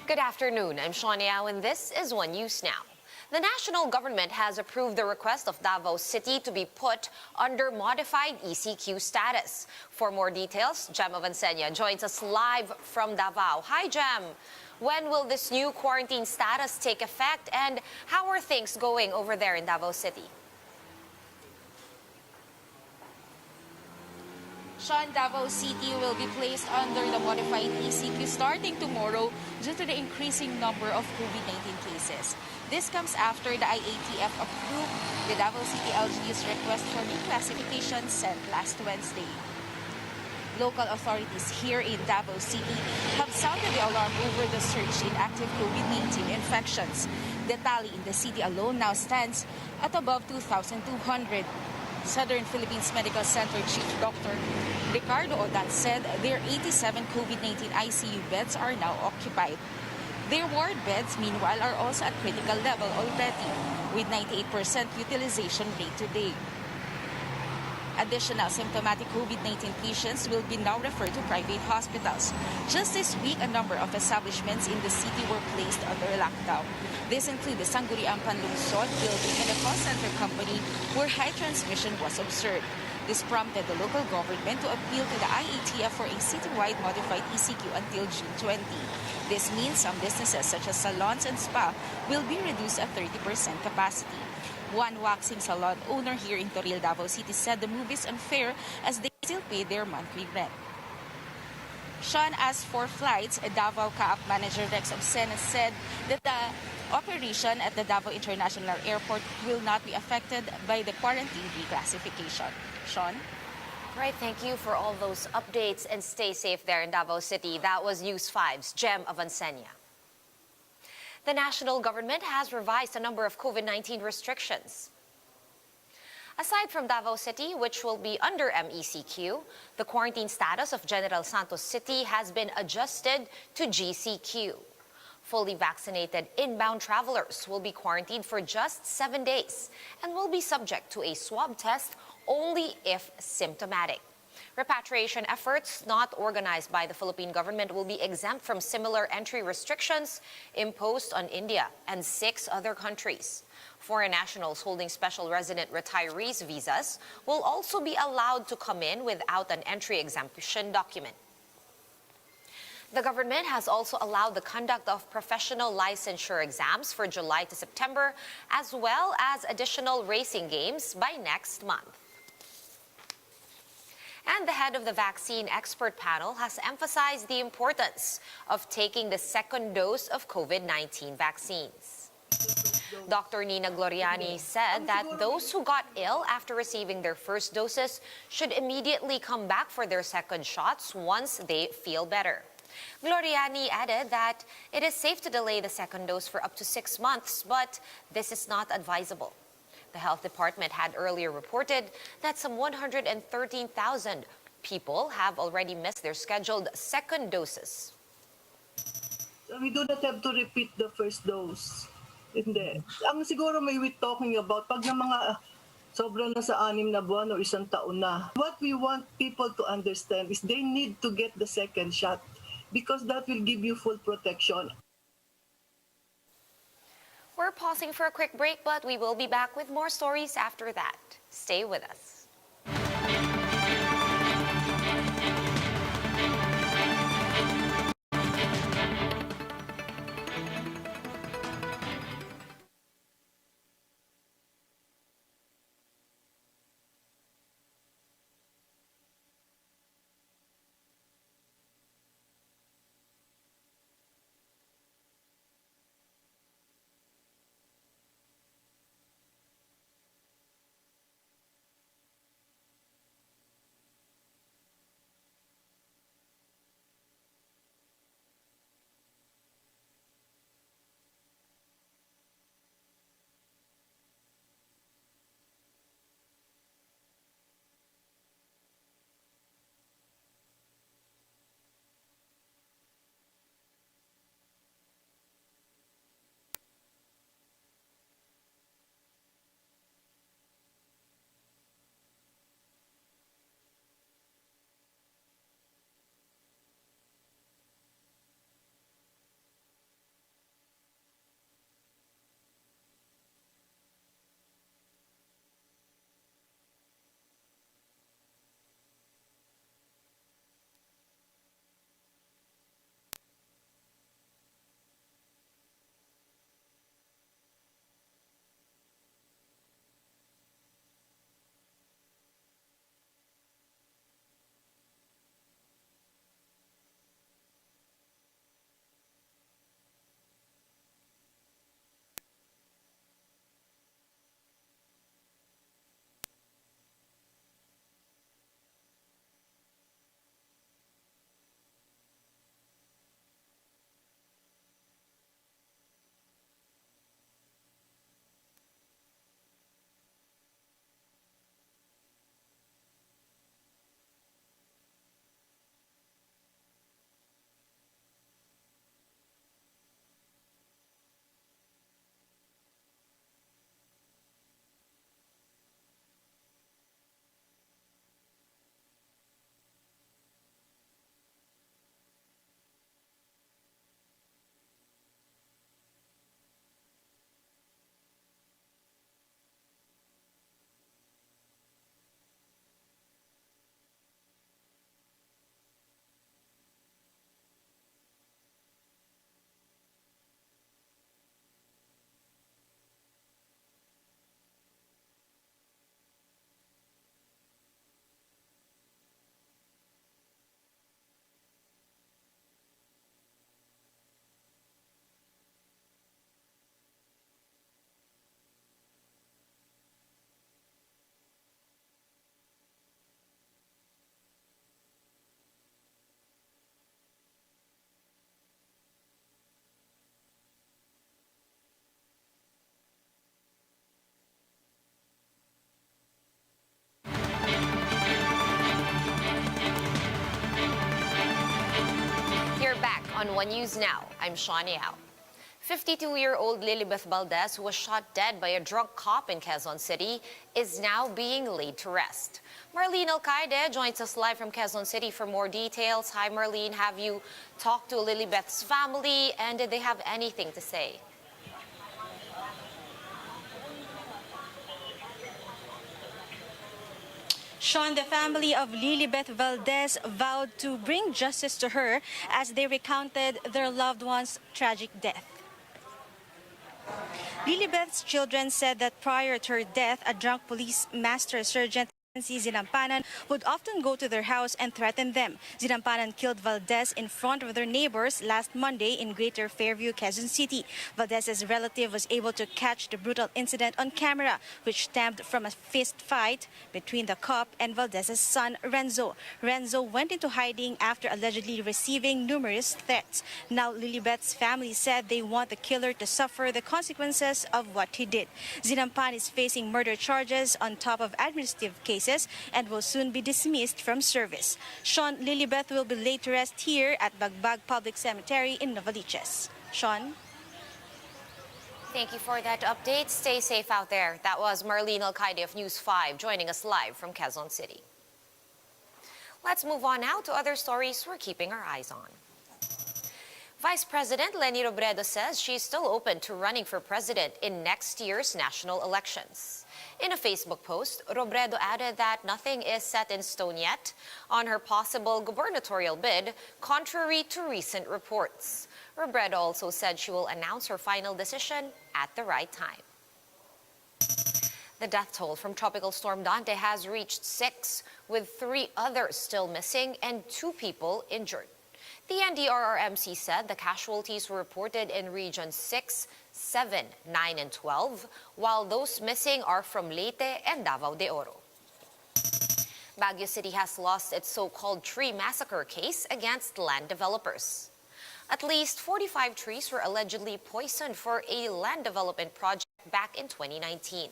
Good afternoon. I'm Shawn Yao, and this is One News Now. The national government has approved the request of Davao City to be put under modified ECQ status. For more details, Jem Avancenia joins us live from Davao. Hi, Jem. When will this new quarantine status take effect, and how are things going over there in Davao City? Shawn, Davao City will be placed under the modified ECQ starting tomorrow due to the increasing number of COVID-19 cases. This comes after the IATF approved the Davao City LGU's request for reclassification sent last Wednesday. Local authorities here in Davao City have sounded the alarm over the surge in active COVID-19 infections. The tally in the city alone now stands at above 2,200. Southern Philippines Medical Center Chief Dr. Ricardo Odat said their 87 COVID-19 ICU beds are now occupied. Their ward beds, meanwhile, are also at critical level already, with 98% utilization rate today. Additional symptomatic COVID-19 patients will be now referred to private hospitals. Just this week, a number of establishments in the city were placed under lockdown. This include the Sangguniang Panlungsod building and a call center company where high transmission was observed. This prompted the local government to appeal to the IATF for a citywide modified ECQ until June 20. This means some businesses such as salons and spa will be reduced at 30% capacity. One waxing salon owner here in Toril, Davao City said the move is unfair as they still pay their monthly rent. Shawn, as for flights, Davao CAAP manager Rex Obsena said that the operation at the Davao International Airport will not be affected by the quarantine reclassification. Shawn? Right, thank you for all those updates and stay safe there in Davao City. That was News 5's Jem Avancenia. The national government has revised a number of COVID-19 restrictions. Aside from Davao City, which will be under MECQ, the quarantine status of General Santos City has been adjusted to GCQ. Fully vaccinated inbound travelers will be quarantined for just 7 days and will be subject to a swab test only if symptomatic. Repatriation efforts not organized by the Philippine government will be exempt from similar entry restrictions imposed on India and 6 other countries. Foreign nationals holding special resident retirees visas will also be allowed to come in without an entry exemption document. The government has also allowed the conduct of professional licensure exams for July to September, as well as additional racing games by next month. And the head of the vaccine expert panel has emphasized the importance of taking the second dose of COVID-19 vaccines. Dr. Nina Gloriani said that those who got ill after receiving their first doses should immediately come back for their second shots once they feel better. Gloriani added that it is safe to delay the second dose for up to 6 months, but this is not advisable. The Health Department had earlier reported that some 113,000 people have already missed their scheduled second doses. We do not have to repeat the first dose. Hindi. Ang siguro may we talking about, pag na mga sobrang na sa 6 na buwan o 1 taon na, what we want people to understand is they need to get the second shot because that will give you full protection. We're pausing for a quick break, but we will be back with more stories after that. Stay with us. One News Now, I'm Shawn Yao. 52-year-old Lilibeth Valdez, who was shot dead by a drunk cop in Quezon City, is now being laid to rest. Marlene Alcaide joins us live from Quezon City for more details. Hi, Marlene. Have you talked to Lilibeth's family, and did they have anything to say? Shawn, the family of Lilibeth Valdez vowed to bring justice to her as they recounted their loved one's tragic death. Lilibeth's children said that prior to her death, a drunk police master sergeant Zinampanan would often go to their house and threaten them. Zinampanan killed Valdez in front of their neighbors last Monday in Greater Fairview, Quezon City. Valdez's relative was able to catch the brutal incident on camera, which stemmed from a fist fight between the cop and Valdez's son, Renzo. Renzo went into hiding after allegedly receiving numerous threats. Now, Lilibeth's family said they want the killer to suffer the consequences of what he did. Zinampanan is facing murder charges on top of administrative cases and will soon be dismissed from service. Shawn, Lilibeth will be laid to rest here at Bagbag Public Cemetery in Novaliches. Shawn? Thank you for that update. Stay safe out there. That was Marlene Alcaide of News 5 joining us live from Quezon City. Let's move on now to other stories we're keeping our eyes on. Vice President Leni Robredo says she's still open to running for president in next year's national elections. In a Facebook post, Robredo added that nothing is set in stone yet on her possible gubernatorial bid, contrary to recent reports. Robredo also said she will announce her final decision at the right time. The death toll from Tropical Storm Dante has reached 6, with 3 others still missing and 2 people injured. The NDRRMC said the casualties were reported in Region 6, 7, 9, and 12, while those missing are from Leyte and Davao de Oro. Baguio City has lost its so-called tree massacre case against land developers. At least 45 trees were allegedly poisoned for a land development project back in 2019.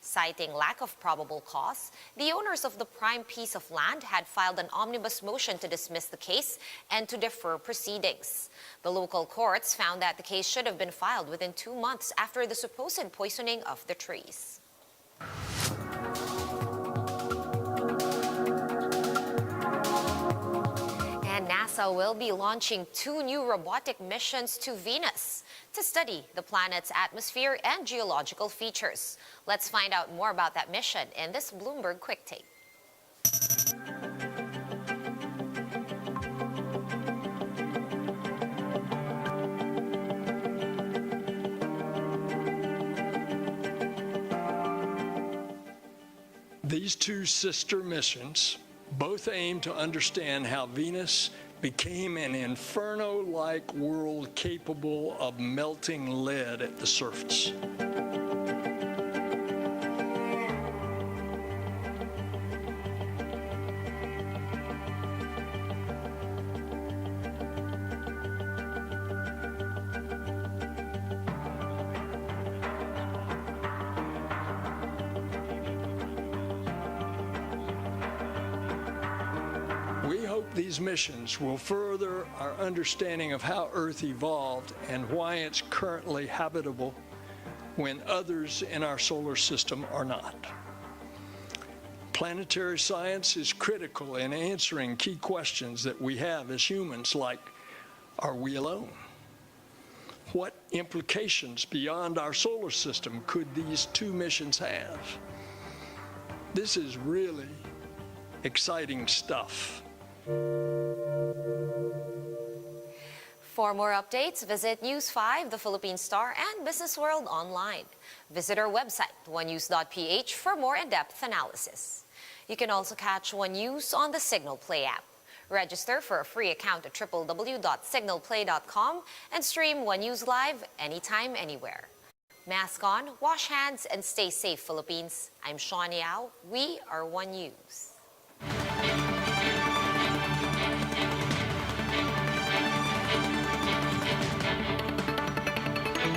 Citing lack of probable cause, the owners of the prime piece of land had filed an omnibus motion to dismiss the case and to defer proceedings. The local courts found that the case should have been filed within 2 months after the supposed poisoning of the trees. And NASA will be launching 2 new robotic missions to Venus to study the planet's atmosphere and geological features. Let's find out more about that mission in this Bloomberg Quick Take. These 2 sister missions both aim to understand how Venus became an inferno-like world capable of melting lead at the surface. We hope these missions will further our understanding of how Earth evolved and why it's currently habitable when others in our solar system are not. Planetary science is critical in answering key questions that we have as humans, like, are we alone? What implications beyond our solar system could these 2 missions have? This is really exciting stuff. For more updates, visit News 5, the Philippine Star, and Business World online. Visit our website, onenews.ph, for more in-depth analysis. You can also catch One News on the Signal Play app. Register for a free account at www.signalplay.com and stream One News live anytime, anywhere. Mask on, wash hands, and stay safe, Philippines. I'm Shawn Yao. We are One News.